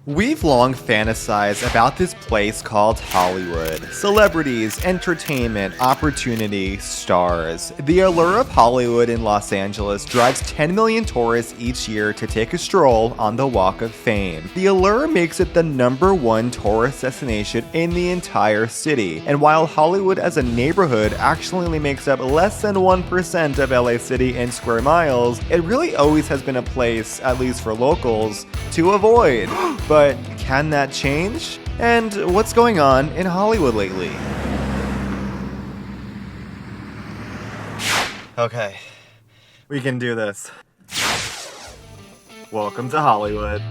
We've long fantasized about this place called Hollywood. Celebrities, entertainment, opportunity, stars. The allure of Hollywood in Los Angeles drives 10 million tourists each year to take a stroll on the Walk of Fame. The allure makes it the #1 tourist destination in the entire city. And while Hollywood as a neighborhood actually only makes up less than 1% of LA City in square miles, it really always has been a place, at least for locals, to avoid. But can that change? And what's going on in Hollywood lately? Okay, we can do this. Welcome to Hollywood.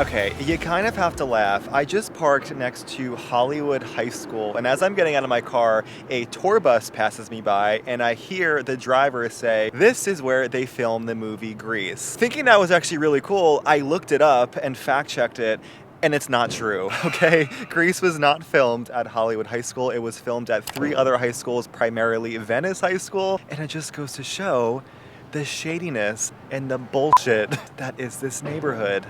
Okay, you kind of have to laugh. I just parked next to Hollywood High School, and as I'm getting out of my car, a tour bus passes me by, and I hear the driver say, "This is where they filmed the movie Grease." Thinking that was actually really cool, I looked it up and fact-checked it, and it's not true, okay? Grease was not filmed at Hollywood High School. It was filmed at 3 other high schools, primarily Venice High School, and it just goes to show the shadiness and the bullshit that is this neighborhood.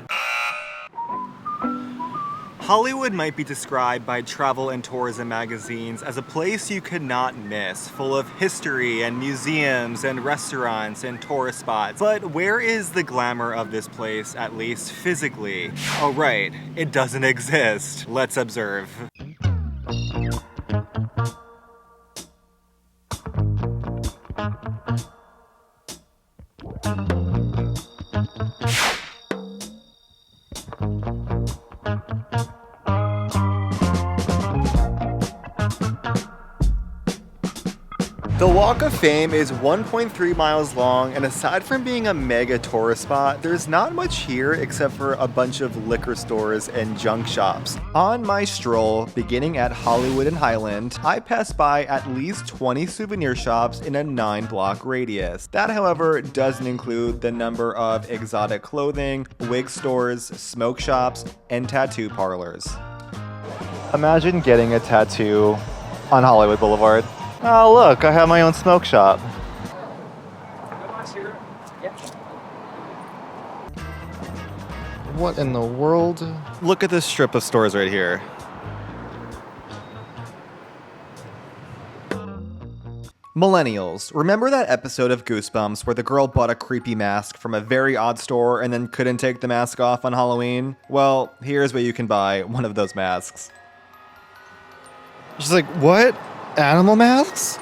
Hollywood might be described by travel and tourism magazines as a place you could not miss, full of history and museums and restaurants and tourist spots. But where is the glamour of this place, at least physically? Oh right, it doesn't exist. Let's observe. The Walk of Fame is 1.3 miles long, and aside from being a mega tourist spot, there's not much here except for a bunch of liquor stores and junk shops. On my stroll, beginning at Hollywood and Highland, I passed by at least 20 souvenir shops in a 9-block radius. That, however, doesn't include the number of exotic clothing, wig stores, smoke shops, and tattoo parlors. Imagine getting a tattoo on Hollywood Boulevard. Oh look, I have my own smoke shop. What in the world? Look at this strip of stores right here. Millennials, remember that episode of Goosebumps where the girl bought a creepy mask from a very odd store and then couldn't take the mask off on Halloween? Well, here's where you can buy one of those masks. She's like, what? Animal masks?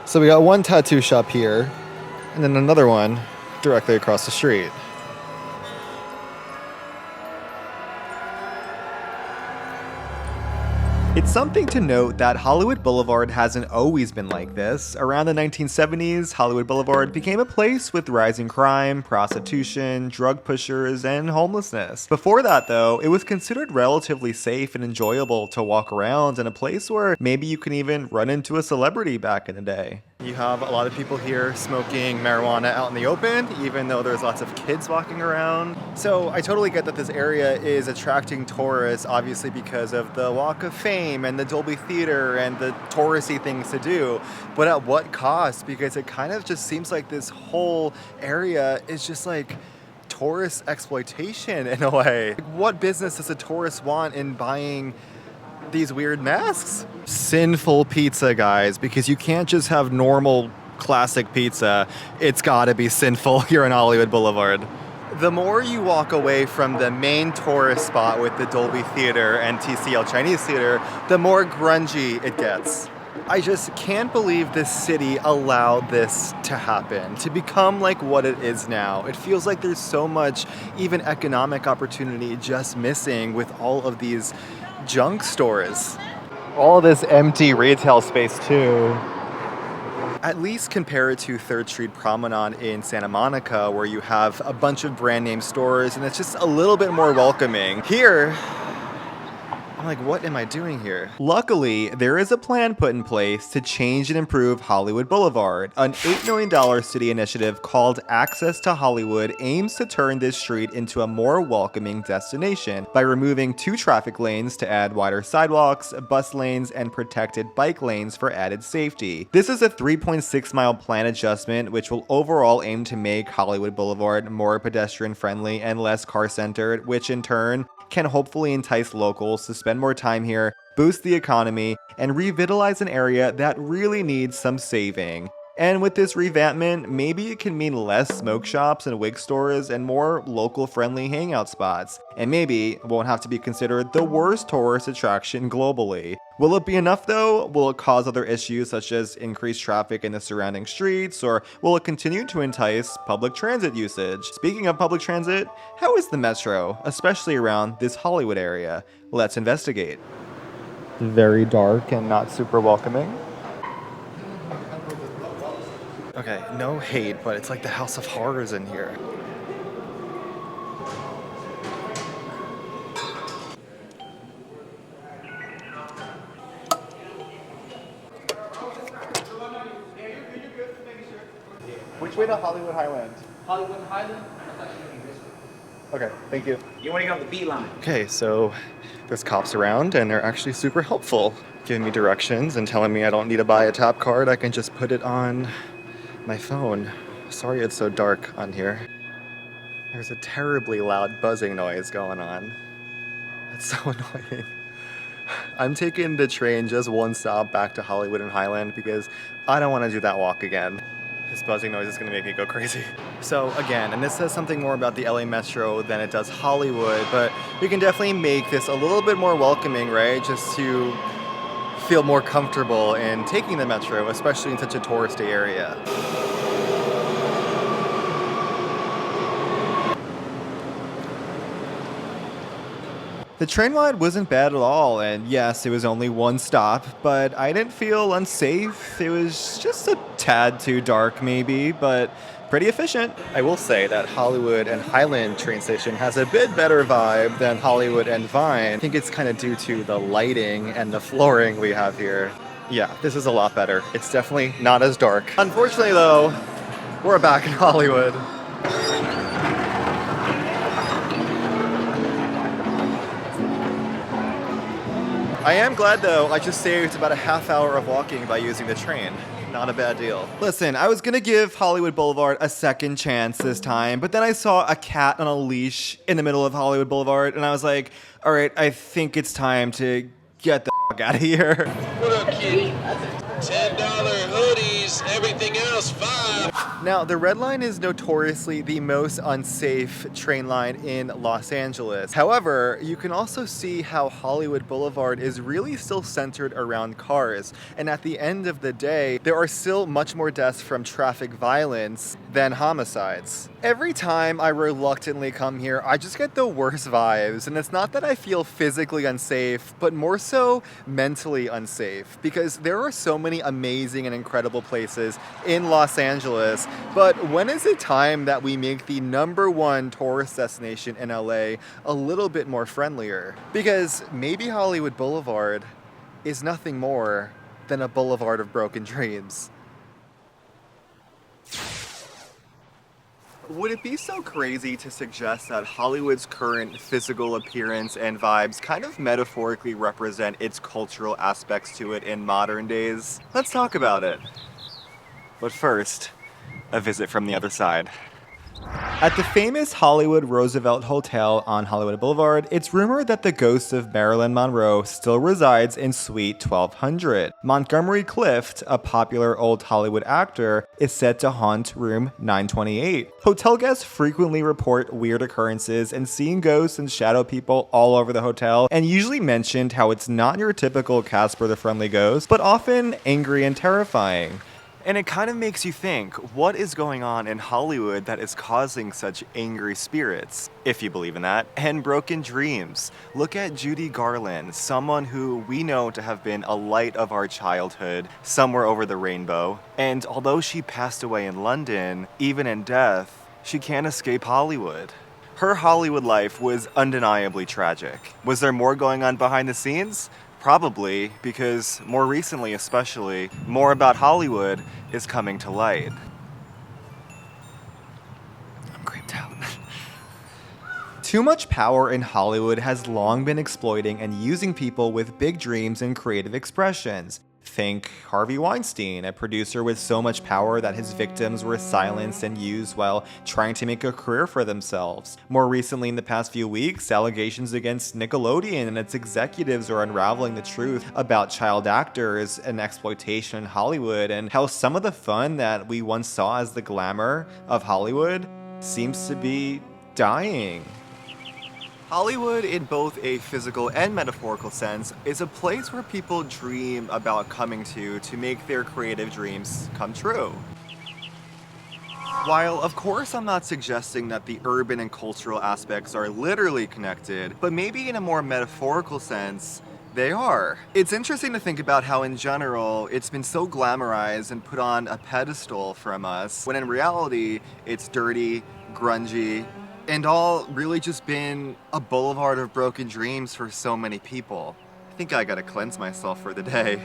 So we got one tattoo shop here, and then another one directly across the street. It's something to note that Hollywood Boulevard hasn't always been like this. Around the 1970s, Hollywood Boulevard became a place with rising crime, prostitution, drug pushers, and homelessness. Before that, though, it was considered relatively safe and enjoyable to walk around, and a place where maybe you can even run into a celebrity back in the day. You have a lot of people here smoking marijuana out in the open, even though there's lots of kids walking around. So I totally get that this area is attracting tourists, obviously because of the Walk of Fame and the Dolby Theater and the touristy things to do. But at what cost? Because it kind of just seems like this whole area is just like tourist exploitation in a way. Like, what business does a tourist want in buying these weird masks? Sinful pizza, guys, because you can't just have normal classic pizza. It's gotta be sinful here on Hollywood Boulevard. The more you walk away from the main tourist spot with the Dolby Theater and TCL Chinese Theater, the more grungy it gets. I just can't believe this city allowed this to happen, to become like what it is now. It feels like there's so much even economic opportunity just missing with all of these junk stores. All this empty retail space too. At least compare it to 3rd Street Promenade in Santa Monica, where you have a bunch of brand name stores and it's just a little bit more welcoming. Here, I'm like, what am I doing here? Luckily, there is a plan put in place to change and improve Hollywood Boulevard. An $8 million city initiative called Access to Hollywood aims to turn this street into a more welcoming destination by removing 2 traffic lanes to add wider sidewalks, bus lanes, and protected bike lanes for added safety. This is a 3.6-mile plan adjustment which will overall aim to make Hollywood Boulevard more pedestrian friendly and less car centered, which in turn can hopefully entice locals to spend more time here, boost the economy, and revitalize an area that really needs some saving. And with this revampment, maybe it can mean less smoke shops and wig stores and more local-friendly hangout spots. And maybe it won't have to be considered the worst tourist attraction globally. Will it be enough though? Will it cause other issues such as increased traffic in the surrounding streets? Or will it continue to entice public transit usage? Speaking of public transit, how is the metro, especially around this Hollywood area? Let's investigate. Very dark and not super welcoming. Okay, no hate, but it's like the House of Horrors in here. Which way to Hollywood Highland? Hollywood Highland? That's actually going this way. Okay, thank you. You want to get on the B line? Okay, so there's cops around and they're actually super helpful, giving me directions and telling me I don't need to buy a tap card. I can just put it on my phone. Sorry it's so dark on here. There's a terribly loud buzzing noise going on. That's so annoying. I'm taking the train just one stop back to Hollywood and Highland because I don't want to do that walk again. This buzzing noise is going to make me go crazy. So again, and this says something more about the LA Metro than it does Hollywood, but we can definitely make this a little bit more welcoming, right? Just to feel more comfortable in taking the Metro, especially in such a touristy area. The train ride wasn't bad at all, and yes, it was only one stop, but I didn't feel unsafe. It was just a tad too dark maybe, but pretty efficient. I will say that Hollywood and Highland train station has a bit better vibe than Hollywood and Vine. I think it's kind of due to the lighting and the flooring we have here. Yeah, this is a lot better. It's definitely not as dark. Unfortunately though, we're back in Hollywood. I am glad though, I just saved about a half hour of walking by using the train. Not a bad deal. Listen, I was gonna give Hollywood Boulevard a second chance this time, but then I saw a cat on a leash in the middle of Hollywood Boulevard, and I was like, all right, I think it's time to get the fuck out of here. What up, kid? $10 hoodies, everything else $5. Now, the Red Line is notoriously the most unsafe train line in Los Angeles. However, you can also see how Hollywood Boulevard is really still centered around cars. And at the end of the day, there are still much more deaths from traffic violence than homicides. Every time I reluctantly come here, I just get the worst vibes. And it's not that I feel physically unsafe, but more so mentally unsafe. Because there are so many amazing and incredible places in Los Angeles. But when is it time that we make the #1 tourist destination in LA a little bit more friendlier? Because maybe Hollywood Boulevard is nothing more than a boulevard of broken dreams. Would it be so crazy to suggest that Hollywood's current physical appearance and vibes kind of metaphorically represent its cultural aspects to it in modern days? Let's talk about it. But first, a visit from the other side. At the famous Hollywood Roosevelt Hotel on Hollywood Boulevard, it's rumored that the ghost of Marilyn Monroe still resides in Suite 1200. Montgomery Clift, a popular old Hollywood actor, is said to haunt room 928. Hotel guests frequently report weird occurrences and seeing ghosts and shadow people all over the hotel, and usually mentioned how it's not your typical Casper the Friendly Ghost, but often angry and terrifying. And it kind of makes you think, what is going on in Hollywood that is causing such angry spirits, if you believe in that, and broken dreams? Look at Judy Garland, someone who we know to have been a light of our childhood, somewhere over the rainbow. And although she passed away in London, even in death, she can't escape Hollywood. Her Hollywood life was undeniably tragic. Was there more going on behind the scenes? Probably, because more recently especially, more about Hollywood is coming to light. I'm creeped out. Too much power in Hollywood has long been exploiting and using people with big dreams and creative expressions. Think Harvey Weinstein, a producer with so much power that his victims were silenced and used while trying to make a career for themselves. More recently, in the past few weeks, allegations against Nickelodeon and its executives are unraveling the truth about child actors and exploitation in Hollywood, and how some of the fun that we once saw as the glamour of Hollywood seems to be dying. Hollywood, in both a physical and metaphorical sense, is a place where people dream about coming to make their creative dreams come true. While, of course, I'm not suggesting that the urban and cultural aspects are literally connected, but maybe in a more metaphorical sense, they are. It's interesting to think about how, in general, it's been so glamorized and put on a pedestal from us, when in reality, it's dirty, grungy, and all really just been a boulevard of broken dreams for so many people. I think I gotta cleanse myself for the day.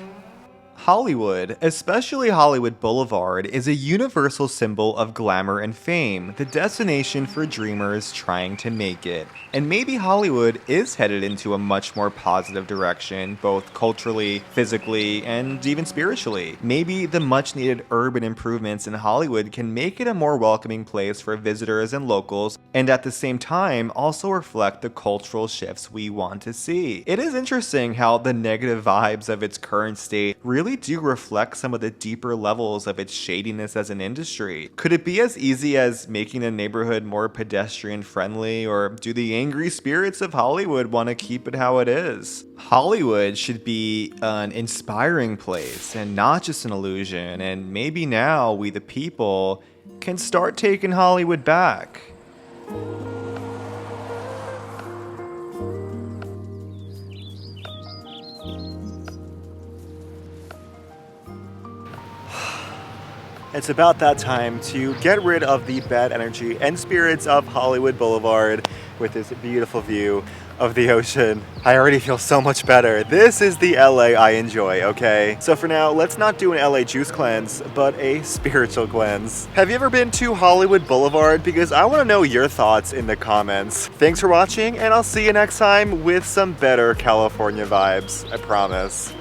Hollywood, especially Hollywood Boulevard, is a universal symbol of glamour and fame, the destination for dreamers trying to make it. And maybe Hollywood is headed into a much more positive direction, both culturally, physically, and even spiritually. Maybe the much needed urban improvements in Hollywood can make it a more welcoming place for visitors and locals, and at the same time also reflect the cultural shifts we want to see. It is interesting how the negative vibes of its current state really do reflect some of the deeper levels of its shadiness as an industry. Could it be as easy as making a neighborhood more pedestrian friendly, or do the angry spirits of Hollywood want to keep it how it is? Hollywood should be an inspiring place and not just an illusion, and maybe now we the people can start taking Hollywood back. It's about that time to get rid of the bad energy and spirits of Hollywood Boulevard with this beautiful view of the ocean. I already feel so much better. This is the LA I enjoy, okay? So for now, let's not do an LA juice cleanse, but a spiritual cleanse. Have you ever been to Hollywood Boulevard? Because I want to know your thoughts in the comments. Thanks for watching, and I'll see you next time with some better California vibes, I promise.